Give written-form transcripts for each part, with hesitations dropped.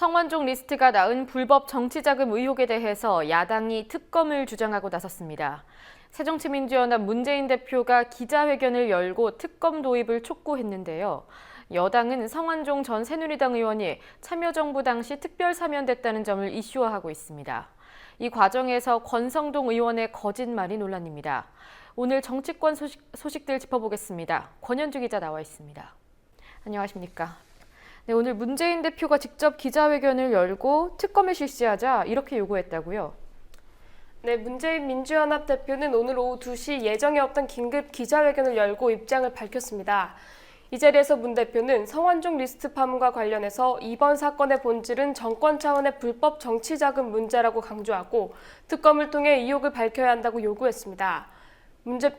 성완종 리스트가 낳은 불법 정치자금 의혹에 대해서 야당이 특검을 주장하고 나섰습니다. 새정치민주연합 문재인 대표가 기자회견을 열고 특검 도입을 촉구했는데요. 여당은 성완종 전 새누리당 의원이 참여정부 당시 특별 사면됐다는 점을 이슈화하고 있습니다. 이 과정에서 권성동 의원의 거짓말이 논란입니다. 오늘 정치권 소식들 짚어보겠습니다. 권현주 기자 나와 있습니다. 안녕하십니까? 네, 오늘 문재인 대표가 직접 기자회견을 열고 특검을 실시하자 이렇게 요구했다고요? 네, 문재인 민주연합 대표는 오늘 오후 2시 예정에 없던 긴급 기자회견을 열고 입장을 밝혔습니다. 이 자리에서 문 대표는 성완종 리스트 파문과 관련해서 이번 사건의 본질은 정권 차원의 불법 정치자금 문제라고 강조하고 특검을 통해 의혹을 밝혀야 한다고 요구했습니다.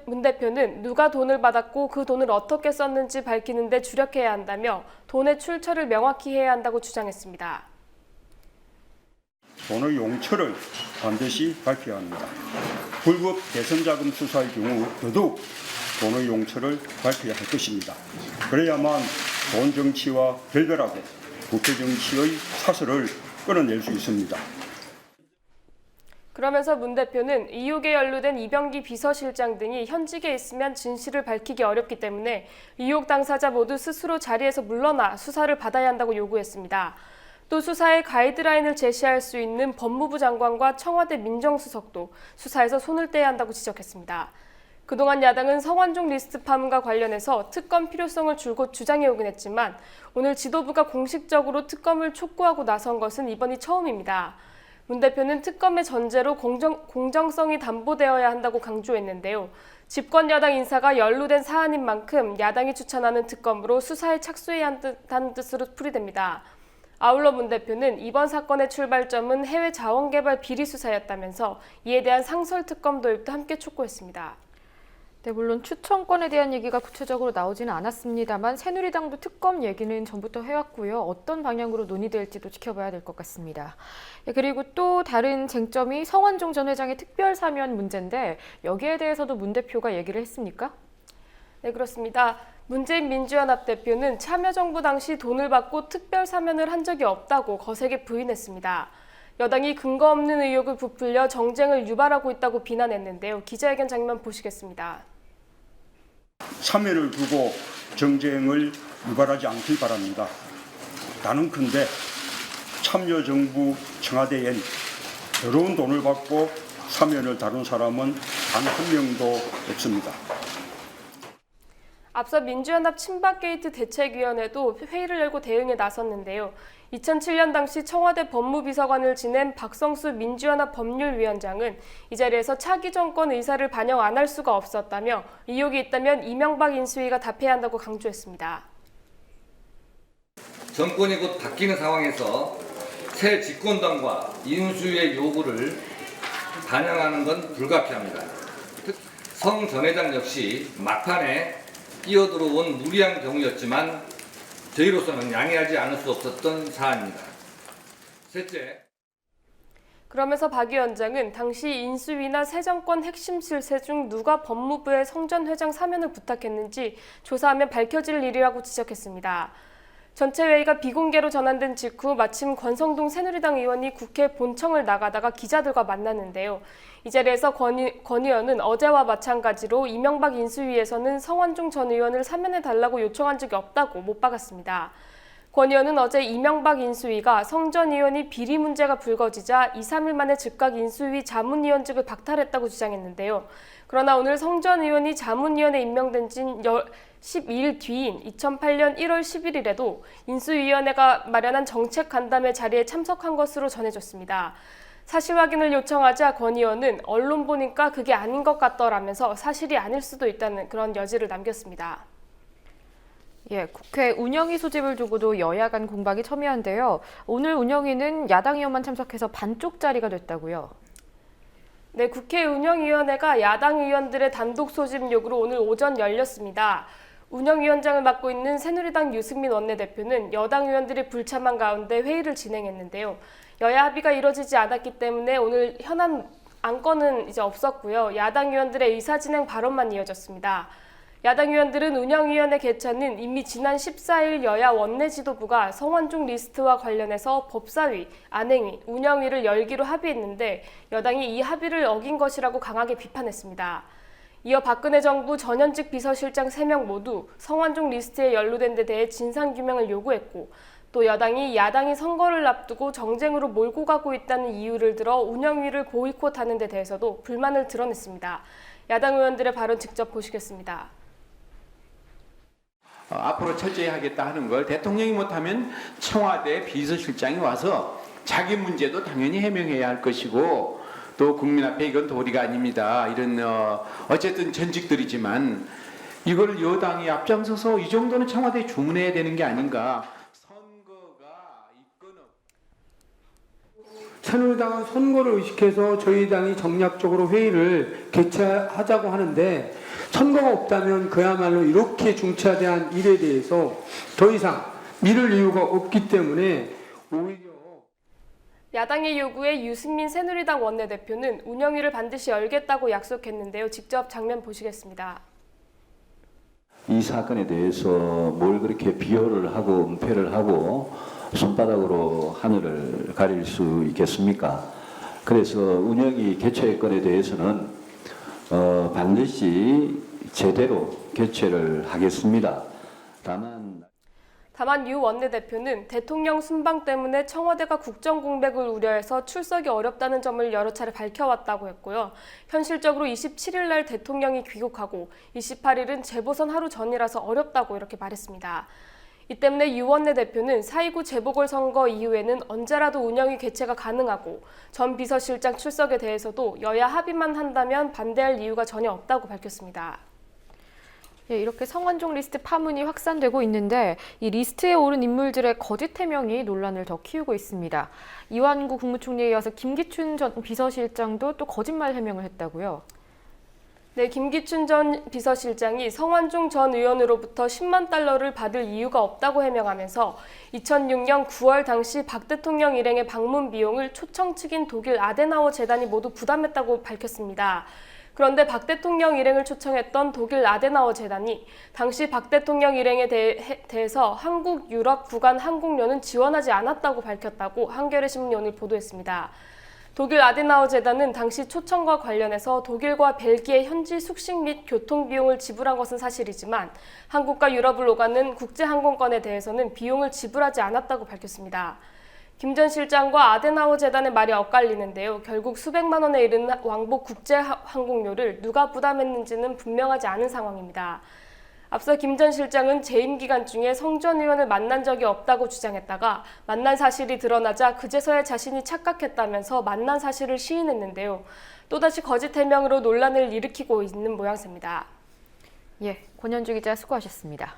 문 대표는 누가 돈을 받았고 그 돈을 어떻게 썼는지 밝히는 데 주력해야 한다며 돈의 출처를 명확히 해야 한다고 주장했습니다. 돈의 용처를 반드시 밝혀야 합니다. 불법 대선 자금 수사의 경우 더더욱 돈의 용처를 밝혀야 할 것입니다. 그래야만 돈 정치와 결별하고 국회 정치의 사슬을 끊어낼 수 있습니다. 그러면서 문 대표는 의혹에 연루된 이병기 비서실장 등이 현직에 있으면 진실을 밝히기 어렵기 때문에 의혹 당사자 모두 스스로 자리에서 물러나 수사를 받아야 한다고 요구했습니다. 또 수사의 가이드라인을 제시할 수 있는 법무부 장관과 청와대 민정수석도 수사에서 손을 떼야 한다고 지적했습니다. 그동안 야당은 성완종 리스트 파문과 관련해서 특검 필요성을 줄곧 주장해오긴 했지만 오늘 지도부가 공식적으로 특검을 촉구하고 나선 것은 이번이 처음입니다. 문 대표는 특검의 전제로 공정성이 담보되어야 한다고 강조했는데요. 집권 여당 인사가 연루된 사안인 만큼 야당이 추천하는 특검으로 수사에 착수해야 한다는 뜻으로 풀이됩니다. 아울러 문 대표는 이번 사건의 출발점은 해외 자원개발 비리 수사였다면서 이에 대한 상설 특검 도입도 함께 촉구했습니다. 네, 물론 추천권에 대한 얘기가 구체적으로 나오지는 않았습니다만 새누리당도 특검 얘기는 전부터 해왔고요. 어떤 방향으로 논의될지도 지켜봐야 될 것 같습니다. 네, 그리고 또 다른 쟁점이 성완종 전 회장의 특별 사면 문제인데 여기에 대해서도 문 대표가 얘기를 했습니까? 네, 그렇습니다. 문재인 민주연합 대표는 참여정부 당시 돈을 받고 특별 사면을 한 적이 없다고 거세게 부인했습니다. 여당이 근거 없는 의혹을 부풀려 정쟁을 유발하고 있다고 비난했는데요. 기자회견 장면 보시겠습니다. 사면을 두고 정쟁을 유발하지 않길 바랍니다. 단언컨대 참여정부 청와대엔 더러운 돈을 받고 사면을 다룬 사람은 단 한 명도 없습니다. 앞서 민주연합 친박게이트 대책위원회도 회의를 열고 대응에 나섰는데요. 2007년 당시 청와대 법무비서관을 지낸 박성수 민주연합 법률위원장은 이 자리에서 차기 정권 의사를 반영 안 할 수가 없었다며 의혹이 있다면 이명박 인수위가 답해야 한다고 강조했습니다. 정권이 곧 바뀌는 상황에서 새 집권당과 인수위의 요구를 반영하는 건 불가피합니다. 성 전 회장 역시 막판에 끼어들어온 무리한 경우였지만 저희로서는 양해하지 않을 수 없었던 사안입니다. 셋째. 그러면서 박 위원장은 당시 인수위나 새 정권 핵심 실세 중 누가 법무부에 성 전 회장 사면을 부탁했는지 조사하면 밝혀질 일이라고 지적했습니다. 전체 회의가 비공개로 전환된 직후 마침 권성동 새누리당 의원이 국회 본청을 나가다가 기자들과 만났는데요. 이 자리에서 권 의원은 어제와 마찬가지로 이명박 인수위에서는 성완종 전 의원을 사면해달라고 요청한 적이 없다고 못 박았습니다. 권 의원은 어제 이명박 인수위가 성 전 의원이 비리 문제가 불거지자 2, 3일 만에 즉각 인수위 자문위원직을 박탈했다고 주장했는데요. 그러나 오늘 성 전 의원이 자문위원에 임명된 지 12일 뒤인 2008년 1월 11일에도 인수위원회가 마련한 정책 간담회 자리에 참석한 것으로 전해졌습니다. 사실 확인을 요청하자 권 의원은 언론 보니까 그게 아닌 것 같더라면서 사실이 아닐 수도 있다는 그런 여지를 남겼습니다. 예, 국회 운영위 소집을 두고도 여야 간 공방이 첨예한데요. 오늘 운영위는 야당 의원만 참석해서 반쪽 자리가 됐다고요. 네, 국회 운영위원회가 야당 의원들의 단독 소집 요구로 오늘 오전 열렸습니다. 운영위원장을 맡고 있는 새누리당 유승민 원내대표는 여당 의원들이 불참한 가운데 회의를 진행했는데요. 여야 합의가 이뤄지지 않았기 때문에 오늘 현안 안건은 이제 없었고요. 야당 의원들의 의사진행 발언만 이어졌습니다. 야당 의원들은 운영위원회 개최는 이미 지난 14일 여야 원내 지도부가 성완종 리스트와 관련해서 법사위, 안행위, 운영위를 열기로 합의했는데 여당이 이 합의를 어긴 것이라고 강하게 비판했습니다. 이어 박근혜 정부 전현직 비서실장 3명 모두 성완종 리스트에 연루된 데 대해 진상규명을 요구했고 또 여당이 야당이 선거를 앞두고 정쟁으로 몰고 가고 있다는 이유를 들어 운영위를 보이콧하는 데 대해서도 불만을 드러냈습니다. 야당 의원들의 발언 직접 보시겠습니다. 앞으로 철저히 하겠다 하는 걸 대통령이 못하면 청와대 비서실장이 와서 자기 문제도 당연히 해명해야 할 것이고 또 국민 앞에 이건 도리가 아닙니다. 이런 어쨌든 전직들이지만 이걸 여당이 앞장서서 이 정도는 청와대에 주문해야 되는 게 아닌가. 선거가 이거는 새누리당은 선거를 의식해서 저희 당이 정략적으로 회의를 개최하자고 하는데 선거가 없다면 그야말로 이렇게 중차대한 일에 대해서 더 이상 미룰 이유가 없기 때문에 오히려 야당의 요구에 유승민 새누리당 원내대표는 운영위를 반드시 열겠다고 약속했는데요. 직접 장면 보시겠습니다. 이 사건에 대해서 뭘 그렇게 비호를 하고 은폐를 하고 손바닥으로 하늘을 가릴 수 있겠습니까? 그래서 운영위 개최건에 대해서는 반드시 제대로 개최를 하겠습니다. 다만 유 원내대표는 대통령 순방 때문에 청와대가 국정 공백을 우려해서 출석이 어렵다는 점을 여러 차례 밝혀왔다고 했고요. 현실적으로 27일 날 대통령이 귀국하고 28일은 재보선 하루 전이라서 어렵다고 이렇게 말했습니다. 이 때문에 유 원내대표는 4.29 재보궐선거 이후에는 언제라도 운영위 개최가 가능하고 전 비서실장 출석에 대해서도 여야 합의만 한다면 반대할 이유가 전혀 없다고 밝혔습니다. 예, 이렇게 성완종 리스트 파문이 확산되고 있는데 이 리스트에 오른 인물들의 거짓 해명이 논란을 더 키우고 있습니다. 이완구 국무총리에 이어서 김기춘 전 비서실장도 또 거짓말 해명을 했다고요? 네, 김기춘 전 비서실장이 성완종 전 의원으로부터 10만 달러를 받을 이유가 없다고 해명하면서 2006년 9월 당시 박 대통령 일행의 방문 비용을 초청 측인 독일 아데나워 재단이 모두 부담했다고 밝혔습니다. 그런데 박 대통령 일행을 초청했던 독일 아데나워 재단이 당시 박 대통령 일행에 대해서 한국 유럽 구간 항공료는 지원하지 않았다고 밝혔다고 한겨레 신문이 오늘 보도했습니다. 독일 아데나워 재단은 당시 초청과 관련해서 독일과 벨기에 현지 숙식 및 교통 비용을 지불한 것은 사실이지만 한국과 유럽을 오가는 국제 항공권에 대해서는 비용을 지불하지 않았다고 밝혔습니다. 김 전 실장과 아데나워 재단의 말이 엇갈리는데요. 결국 수백만 원에 이르는 왕복 국제 항공료를 누가 부담했는지는 분명하지 않은 상황입니다. 앞서 김 전 실장은 재임 기간 중에 성 전 의원을 만난 적이 없다고 주장했다가 만난 사실이 드러나자 그제서야 자신이 착각했다면서 만난 사실을 시인했는데요. 또다시 거짓 해명으로 논란을 일으키고 있는 모양새입니다. 예, 권현주 기자 수고하셨습니다.